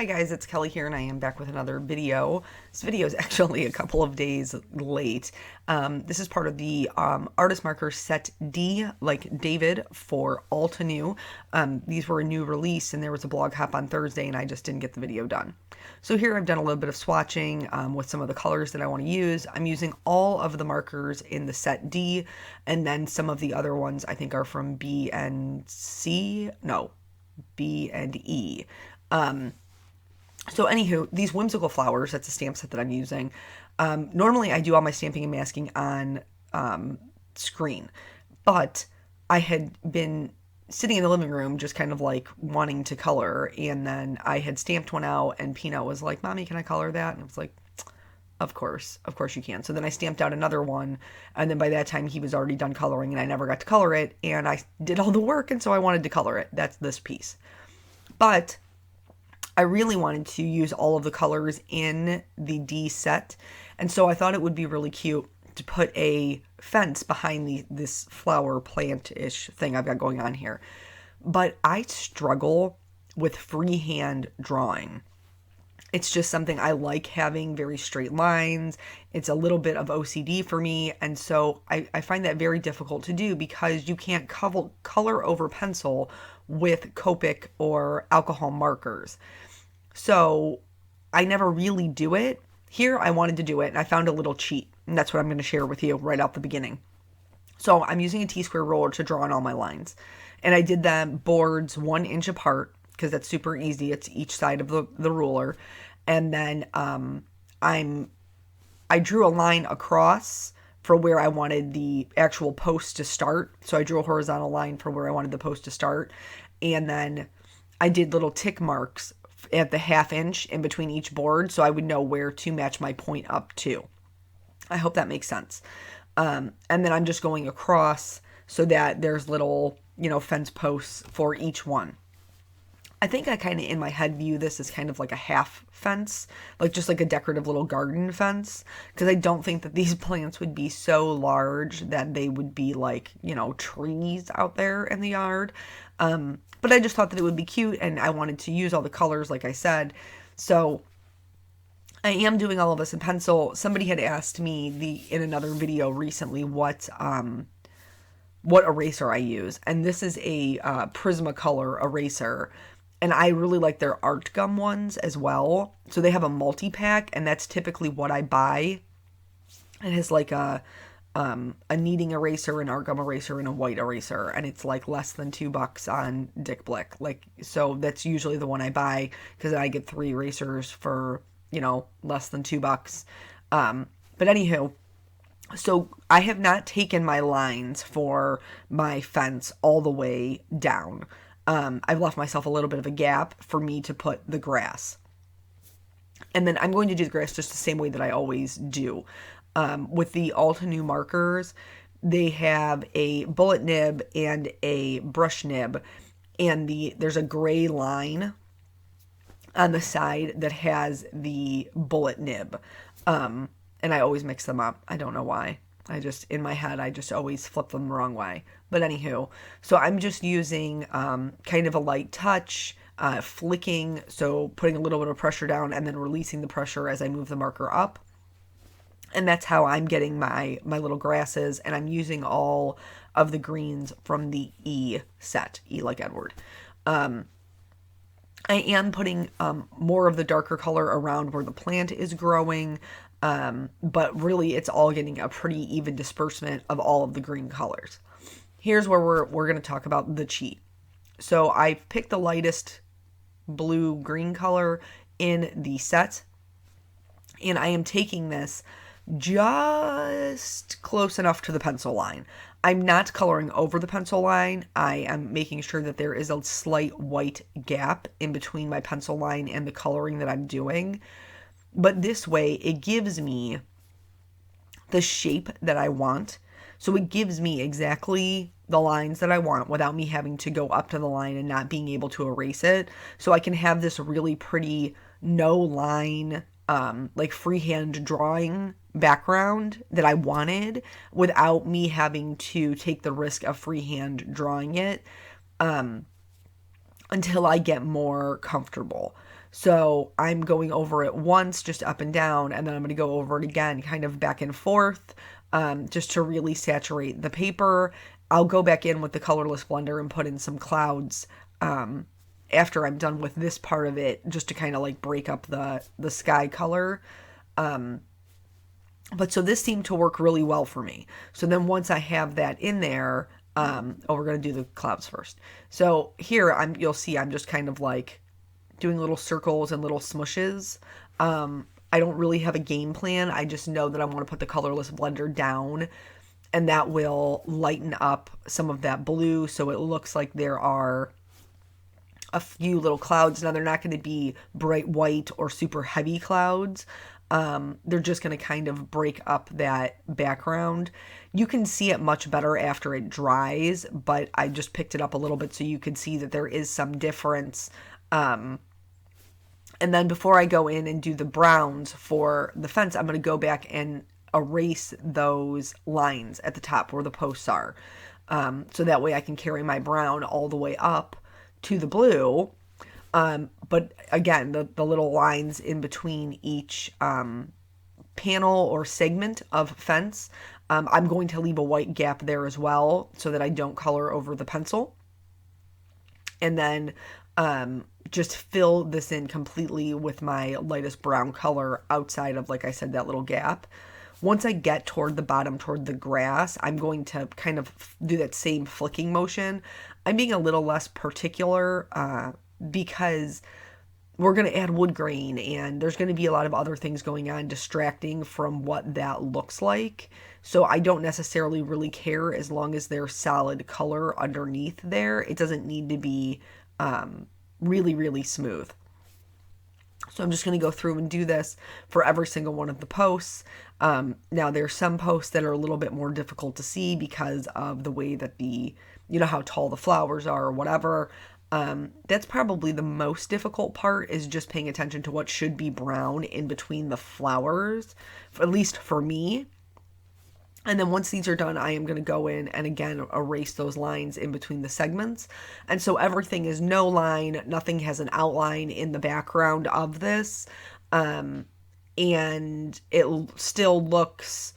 Hi guys, it's Kelly here and I am back with another video. This video is actually a couple of days late. This is part of the Artist Marker Set D, like David, for all to new. These were a new release and there was a blog hop on Thursday and I just didn't get the video done. So here I've done a little bit of swatching with some of the colors that I want to use. I'm using all of the markers in the Set D, and then some of the other ones I think are from B and E. So anywho, these whimsical flowers, that's a stamp set that I'm using. Normally I do all my stamping and masking on screen, but I had been sitting in the living room just kind of like wanting to color, and then I had stamped one out and Peanut was like, "Mommy, can I color that?" And I was like, of course you can. So then I stamped out another one, and then by that time he was already done coloring and I never got to color it, and I did all the work, and so I wanted to color it. That's this piece. But I really wanted to use all of the colors in the D set, and so I thought it would be really cute to put a fence behind this flower plant-ish thing I've got going on here. But I struggle with freehand drawing. It's just something I like, having very straight lines. It's a little bit of OCD for me, and so I find that very difficult to do because you can't color over pencil with Copic or alcohol markers. So I never really do it. Here I wanted to do it, and I found a little cheat, and that's what I'm going to share with you right out the beginning. So I'm using a T-square roller to draw on all my lines, and I did them boards 1 inch apart because that's super easy. It's each side of the ruler, and then I drew a line across for where I wanted the actual post to start. So I drew a horizontal line for where I wanted the post to start, and then I did little tick marks at the 1/2 inch in between each board so I would know where to match my point up to. I hope that makes sense. And then I'm just going across so that there's little, fence posts for each one. I think I kind of in my head view this as kind of like a half fence, like just like a decorative little garden fence, because I don't think that these plants would be so large that they would be like, trees out there in the yard. But I just thought that it would be cute, and I wanted to use all the colors, like I said. So I am doing all of this in pencil. Somebody had asked me in another video recently what eraser I use, and this is a Prismacolor eraser, and I really like their Art Gum ones as well. So they have a multi-pack, and that's typically what I buy. It has like a kneading eraser, an art gum eraser, and a white eraser, and it's like less than $2 on Dick Blick. So that's usually the one I buy because I get 3 erasers for less than $2. But anywho, so I have not taken my lines for my fence all the way down. I've left myself a little bit of a gap for me to put the grass. And then I'm going to do the grass just the same way that I always do. With the Alta New markers, they have a bullet nib and a brush nib, and there's a gray line on the side that has the bullet nib. And I always mix them up. I don't know why. In my head, I just always flip them the wrong way. But anywho, so I'm just using kind of a light touch, flicking, so putting a little bit of pressure down and then releasing the pressure as I move the marker up. And that's how I'm getting my little grasses, and I'm using all of the greens from the E set, E like Edward. I am putting more of the darker color around where the plant is growing, but really it's all getting a pretty even disbursement of all of the green colors. Here's where we're going to talk about the cheat. So I picked the lightest blue-green color in the set, and I am taking this just close enough to the pencil line. I'm not coloring over the pencil line. I am making sure that there is a slight white gap in between my pencil line and the coloring that I'm doing. But this way, it gives me the shape that I want. So it gives me exactly the lines that I want without me having to go up to the line and not being able to erase it. So I can have this really pretty no line, like freehand drawing background that I wanted without me having to take the risk of freehand drawing it until I get more comfortable. So I'm going over it once, just up and down, and then I'm going to go over it again, kind of back and forth, just to really saturate the paper. I'll go back in with the colorless blender and put in some clouds after I'm done with this part of it, just to kind of like break up the sky color. But so this seemed to work really well for me. So then once I have that in there, we're going to do the clouds first. So here you'll see I'm just kind of like doing little circles and little smushes. I don't really have a game plan. I just know that I want to put the colorless blender down, and that will lighten up some of that blue so it looks like there are a few little clouds. Now, they're not going to be bright white or super heavy clouds. They're just going to kind of break up that background. You can see it much better after it dries, but I just picked it up a little bit so you could see that there is some difference. And then before I go in and do the browns for the fence, I'm going to go back and erase those lines at the top where the posts are. So that way I can carry my brown all the way up to the blue. But again, the little lines in between each panel or segment of fence, I'm going to leave a white gap there as well so that I don't color over the pencil. And then just fill this in completely with my lightest brown color outside of, like I said, that little gap. Once I get toward the bottom, toward the grass, I'm going to kind of do that same flicking motion. I'm being a little less particular because we're going to add wood grain and there's going to be a lot of other things going on distracting from what that looks like. So I don't necessarily really care as long as there's solid color underneath there. It doesn't need to be really, really smooth. So I'm just going to go through and do this for every single one of the posts. Now there's some posts that are a little bit more difficult to see because of the way that how tall the flowers are or whatever. That's probably the most difficult part, is just paying attention to what should be brown in between the flowers, at least for me. And then once these are done, I am going to go in and again erase those lines in between the segments. And so everything is no line, nothing has an outline in the background of this. And it still looks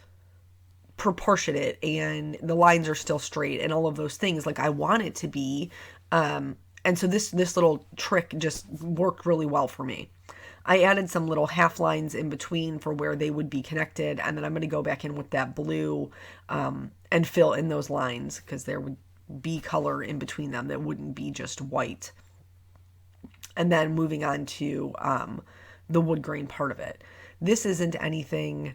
proportionate and the lines are still straight and all of those things like I want it to be. And so this little trick just worked really well for me. I added some little half lines in between for where they would be connected, and then I'm going to go back in with that blue and fill in those lines because there would be color in between them that wouldn't be just white. And then moving on to the wood grain part of it. This isn't anything...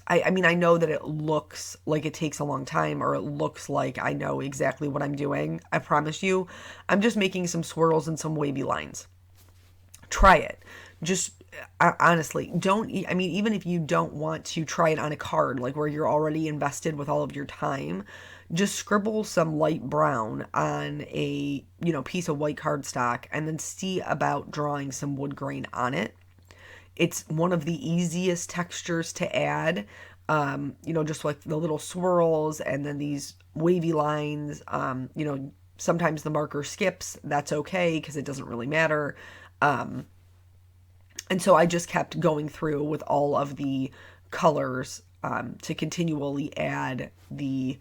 I mean, I know that it looks like it takes a long time, or it looks like I know exactly what I'm doing. I promise you, I'm just making some swirls and some wavy lines. Try it. Just honestly, even if you don't want to try it on a card, like where you're already invested with all of your time, just scribble some light brown on a, piece of white cardstock and then see about drawing some wood grain on it. It's one of the easiest textures to add, just like the little swirls and then these wavy lines. Sometimes the marker skips. That's okay because it doesn't really matter. And so I just kept going through with all of the colors to continually add the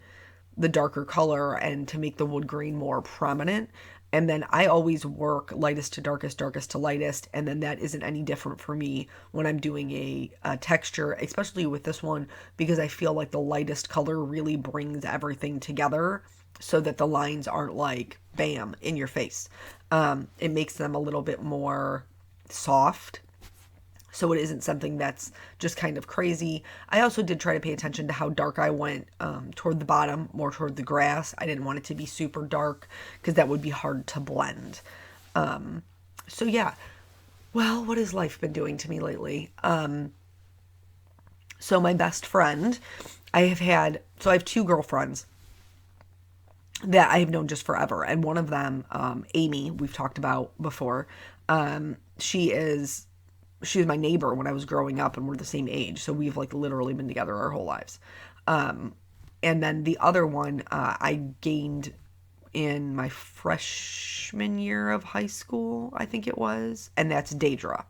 darker color and to make the wood grain more prominent. And then I always work lightest to darkest, darkest to lightest. And then that isn't any different for me when I'm doing a texture, especially with this one, because I feel like the lightest color really brings everything together so that the lines aren't like, bam, in your face. It makes them a little bit more soft. So it isn't something that's just kind of crazy. I also did try to pay attention to how dark I went toward the bottom, more toward the grass. I didn't want it to be super dark because that would be hard to blend. So yeah. Well, what has life been doing to me lately? So my best friend, I have two girlfriends that I have known just forever. And one of them, Amy, we've talked about before. She was my neighbor when I was growing up and we're the same age. So we've like literally been together our whole lives. And then the other one, I gained in my freshman year of high school, I think it was, and that's Daedra.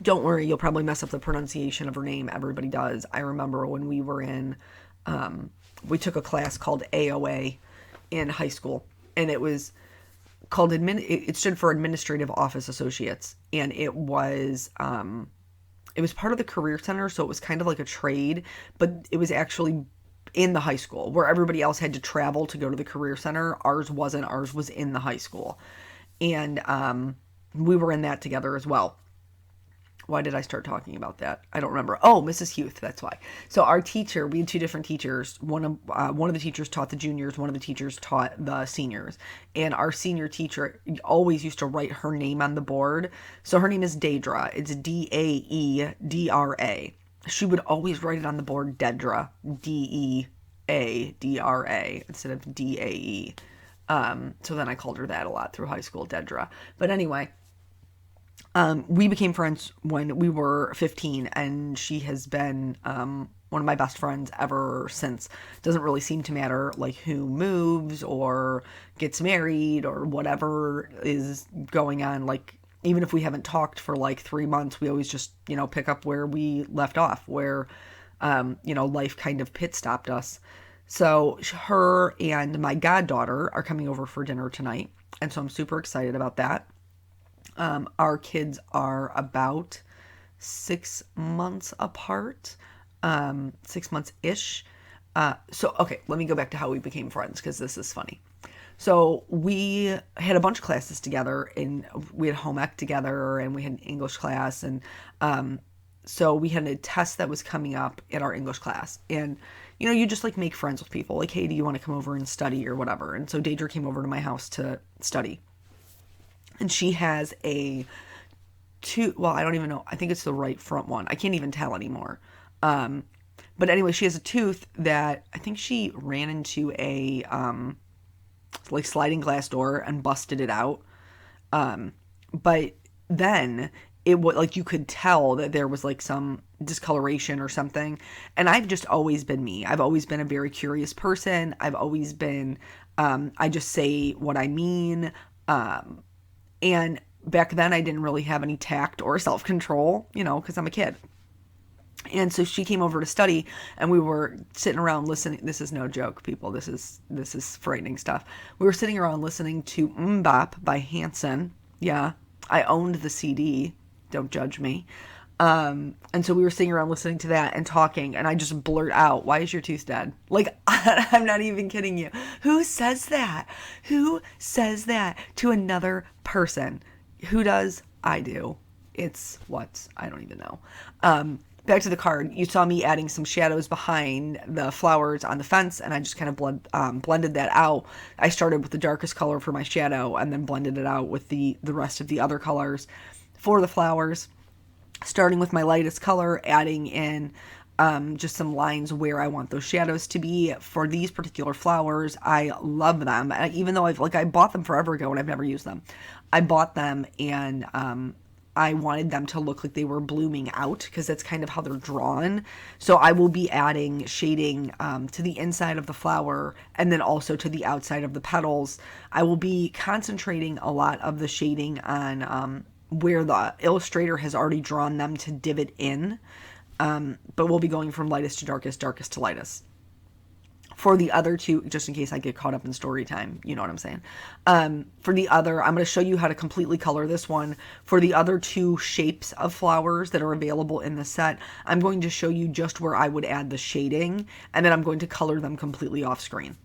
Don't worry, you'll probably mess up the pronunciation of her name. Everybody does. I remember when we were we took a class called AOA in high school, and it was called it stood for Administrative Office Associates, and it was part of the Career Center, so it was kind of like a trade, but it was actually in the high school, where everybody else had to travel to go to the Career Center. Ours wasn't. Ours was in the high school, and we were in that together as well. Why did I start talking about that? I don't remember. Oh, Mrs. Huth, that's why. So our teacher, we had two different teachers. One of the teachers taught the juniors, one of the teachers taught the seniors. And our senior teacher always used to write her name on the board. So her name is Daedra. It's Daedra. She would always write it on the board, Dedra, Deadra, instead of Dae. So then I called her that a lot through high school, Dedra. But anyway, we became friends when we were 15, and she has been one of my best friends ever since. Doesn't really seem to matter like who moves or gets married or whatever is going on. Like, even if we haven't talked for like 3 months, we always just, pick up where we left off, where, life kind of pit stopped us. So her and my goddaughter are coming over for dinner tonight, and so I'm super excited about that. Our kids are about 6 months apart, 6 months-ish. Okay, let me go back to how we became friends, because this is funny. So we had a bunch of classes together, and we had home ec together, and we had an English class, and so we had a test that was coming up in our English class, and you just like make friends with people, like, hey, do you want to come over and study or whatever? And so Daedra came over to my house to study. And she has I don't even know. I think it's the right front one. I can't even tell anymore. But anyway, she has a tooth that I think she ran into a, like, sliding glass door and busted it out. But then it was like, you could tell that there was like some discoloration or something. And I've just always been me. I've always been a very curious person. I've always been, I just say what I mean. And back then I didn't really have any tact or self-control, because I'm a kid. And so she came over to study, and we were sitting around listening. This is no joke, people. This is frightening stuff. We were sitting around listening to Mbop by Hanson. Yeah, I owned the CD. Don't judge me. And so we were sitting around listening to that and talking, and I just blurt out, why is your tooth dead? Like, I'm not even kidding you. Who says that? Who says that to another person? Who does? I do. It's what? I don't even know. Back to the card. You saw me adding some shadows behind the flowers on the fence, and I just kind of blended that out. I started with the darkest color for my shadow, and then blended it out with the rest of the other colors for the flowers. Starting with my lightest color, adding in just some lines where I want those shadows to be. For these particular flowers, I love them. Even though I bought them forever ago and I've never used them. I bought them, and I wanted them to look like they were blooming out, because that's kind of how they're drawn. So I will be adding shading to the inside of the flower, and then also to the outside of the petals. I will be concentrating a lot of the shading on where the illustrator has already drawn them to divot in, but we'll be going from lightest to darkest, darkest to lightest. For the other two, just in case I get caught up in story time, you know what I'm saying. For the other, I'm going to show you how to completely color this one. For the other two shapes of flowers that are available in the set, I'm going to show you just where I would add the shading, and then I'm going to color them completely off screen.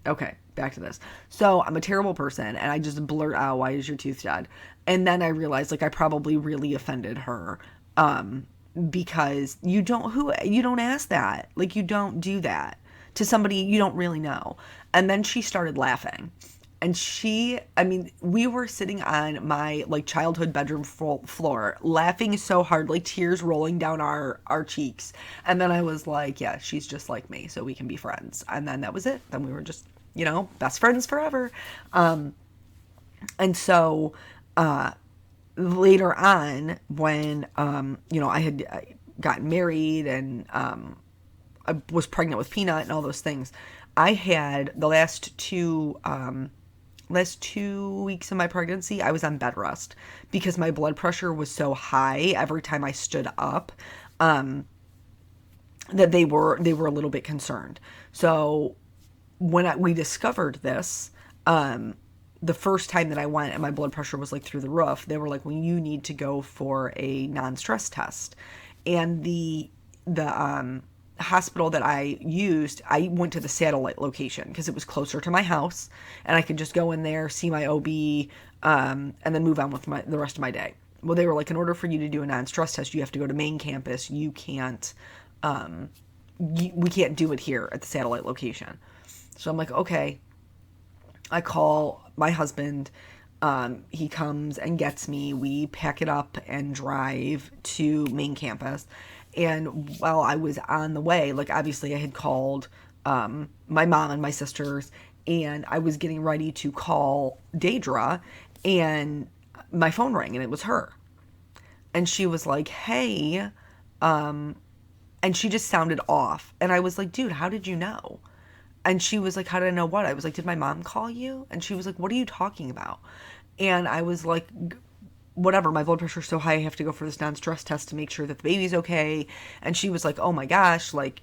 Okay, back to this. So I'm a terrible person, and I just blurt out, why is your tooth dead? And then I realized, like, I probably really offended her, because you don't ask that. Like, you don't do that to somebody you don't really know. And then she started laughing. And we were sitting on my, like, childhood bedroom floor, laughing so hard, like tears rolling down our cheeks. And then I was like, yeah, she's just like me, so we can be friends. And then that was it. Then we were just, best friends forever. And so later on, when, I had gotten married, and I was pregnant with Peanut and all those things, I had the last 2 weeks of my pregnancy, I was on bed rest because my blood pressure was so high every time I stood up, that they were a little bit concerned. So when we discovered this, the first time that I went and my blood pressure was like through the roof, they were like, "Well, you need to go for a non-stress test." And the hospital that I used, I went to the satellite location because it was closer to my house, and I could just go in there, see my OB, and then move on with the rest of my day. Well, they were like, in order for you to do a non-stress test, you have to go to main campus. You can't, we can't do it here at the satellite location. So I'm like, okay. I call my husband. He comes and gets me. We pack it up and drive to main campus. And while I was on the way, like obviously I had called my mom and my sisters, and I was getting ready to call Daedra, and my phone rang, and it was her. And she was like, "Hey," and she just sounded off. And I was like, "Dude, how did you know?" And she was like, "How did I know what?" I was like, "Did my mom call you?" And she was like, "What are you talking about?" And I was like, "Whatever, my blood pressure's so high, I have to go for this non-stress test to make sure that the baby's okay." And she was like, "Oh my gosh, like,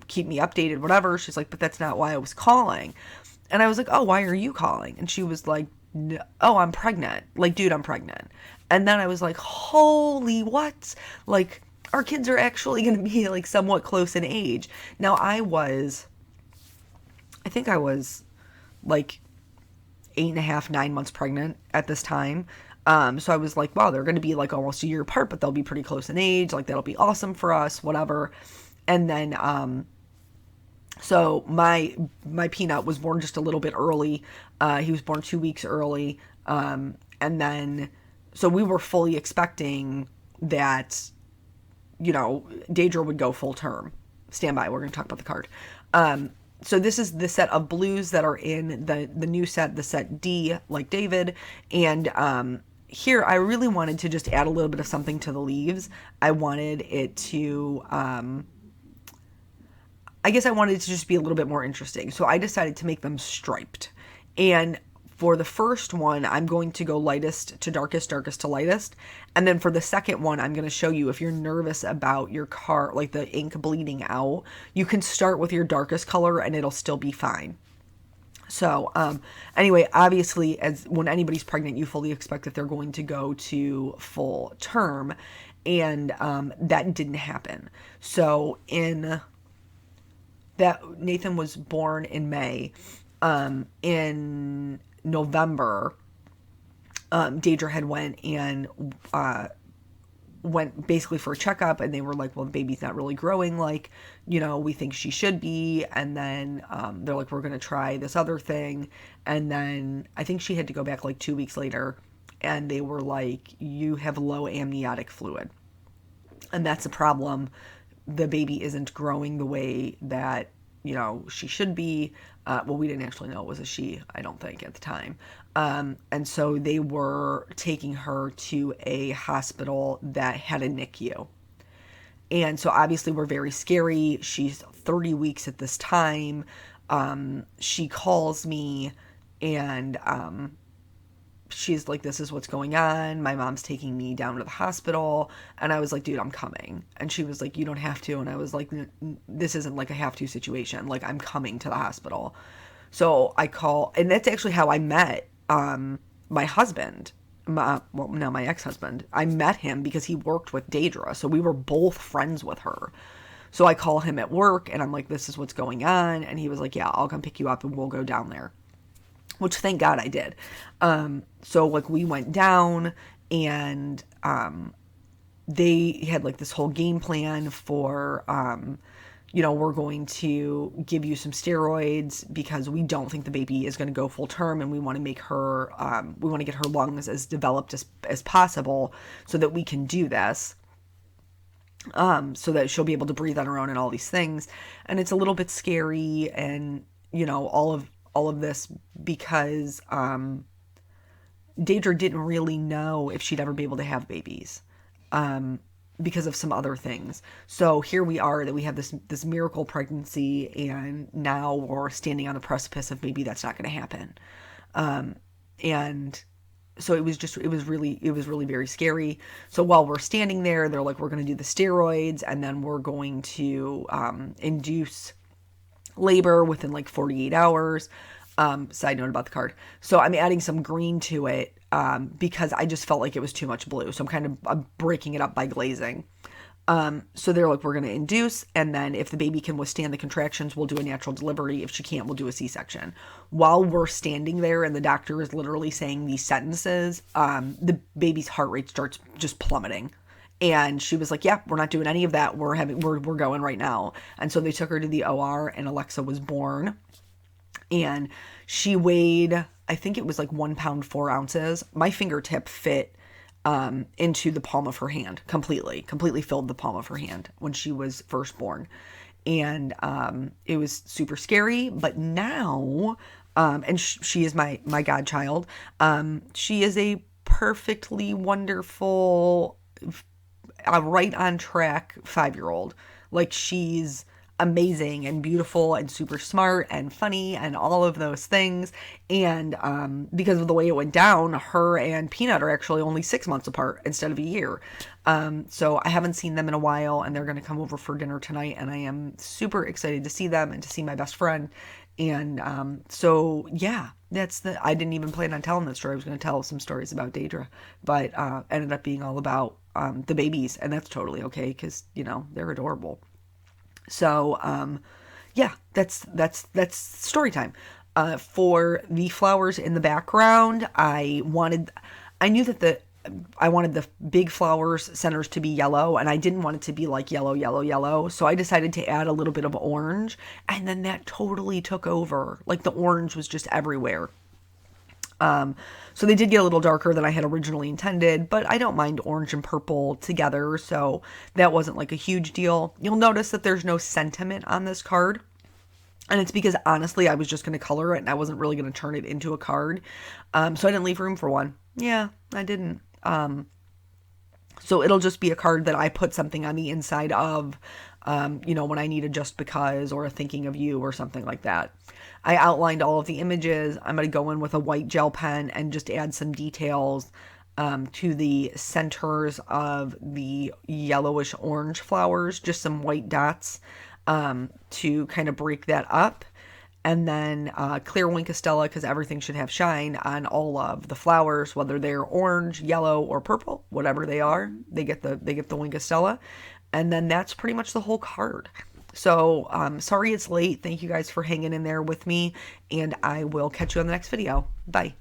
keep me updated, whatever." She's like, "But that's not why I was calling." And I was like, "Oh, why are you calling?" And she was like, "Oh, I'm pregnant." Like, dude, I'm pregnant. And then I was like, holy what? Like, our kids are actually going to be like somewhat close in age. Now, I think I was like 8.5, 9 months pregnant at this time. So I was like, wow, they're going to be like almost a year apart, but they'll be pretty close in age. Like, that'll be awesome for us, whatever. And then, so my peanut was born just a little bit early. He was born 2 weeks early. And then, so we were fully expecting that, Daedra would go full term. Stand by, we're going to talk about the card. So this is the set of blues that are in the new set, the set D, like David. And here I really wanted to just add a little bit of something to the leaves. I wanted it to, I guess I wanted it to just be a little bit more interesting. So I decided to make them striped. And for the first one, I'm going to go lightest to darkest, darkest to lightest. And then for the second one, I'm going to show you if you're nervous about your card, like the ink bleeding out, you can start with your darkest color and it'll still be fine. So, anyway, obviously, as when anybody's pregnant, you fully expect that they're going to go to full term, and that didn't happen. So Nathan was born in May. In November, Daedra had went basically for a checkup, and they were like, well, the baby's not really growing like, we think she should be. And then they're like, we're going to try this other thing. And then I think she had to go back like 2 weeks later, and they were like, you have low amniotic fluid. And that's a problem. The baby isn't growing the way that, she should be. Well, we didn't actually know it was a she, I don't think, at the time. And so they were taking her to a hospital that had a NICU. And so obviously we're very scary. She's 30 weeks at this time. She calls me, and she's like, this is what's going on. My mom's taking me down to the hospital. And I was like, dude, I'm coming. And she was like, you don't have to. And I was like, this isn't like a have to situation. Like, I'm coming to the hospital. So I call, and that's actually how I met my husband. My ex-husband. I met him because he worked with Daedra. So we were both friends with her. So I call him at work, and I'm like, this is what's going on. And he was like, yeah, I'll come pick you up and we'll go down there. Which, thank God, I did. So like we went down, and they had like this whole game plan for, we're going to give you some steroids because we don't think the baby is going to go full term, and we want to make her, we want to get her lungs as developed as possible so that we can do this. So that she'll be able to breathe on her own and all these things. And it's a little bit scary, and, all of this because Daedra didn't really know if she'd ever be able to have babies. because of some other things. So here we are that we have this miracle pregnancy, and now we're standing on the precipice of maybe that's not going to happen. And so it was really very scary. So while we're standing there, they're like, we're going to do the steroids, and then we're going to induce labor within like 48 hours. Side note about the card. So I'm adding some green to it because I just felt like it was too much blue. So I'm breaking it up by glazing. So they're like, we're going to induce, and then if the baby can withstand the contractions, we'll do a natural delivery. If she can't, we'll do a C-section. While we're standing there and the doctor is literally saying these sentences, the baby's heart rate starts just plummeting. And she was like, yeah, we're not doing any of that. We're going right now. And so they took her to the OR, and Alexa was born. And she weighed, I think it was like 1 pound, 4 ounces. My fingertip fit into the palm of her hand completely filled the palm of her hand when she was first born. And it was super scary. But now, and she is my godchild. She is a perfectly wonderful, right on track 5-year-old. Like, she's amazing and beautiful and super smart and funny and all of those things. And because of the way it went down, her and Peanut are actually only 6 months apart instead of a year. So I haven't seen them in a while, and they're going to come over for dinner tonight, and I am super excited to see them and to see my best friend. And so yeah, I didn't even plan on telling that story. I was going to tell some stories about Daedra, but ended up being all about the babies, and that's totally okay because, they're adorable. So, yeah, that's story time. For the flowers in the background, I wanted the big flowers centers to be yellow, and I didn't want it to be like yellow, yellow, yellow. So I decided to add a little bit of orange, and then that totally took over. Like, the orange was just everywhere. So they did get a little darker than I had originally intended, but I don't mind orange and purple together, so that wasn't like a huge deal. You'll notice that there's no sentiment on this card, and it's because, honestly, I was just going to color it, and I wasn't really going to turn it into a card, so I didn't leave room for one. Yeah, I didn't. So it'll just be a card that I put something on the inside of, when I need a just because or a thinking of you or something like that. I outlined all of the images. I'm going to go in with a white gel pen and just add some details to the centers of the yellowish orange flowers, just some white dots to kind of break that up. And then clear Wink of Stella, because everything should have shine on all of the flowers, whether they're orange, yellow, or purple, whatever they are. They get the Wink of Stella. And then that's pretty much the whole card. So, sorry it's late. Thank you guys for hanging in there with me, and I will catch you on the next video. Bye.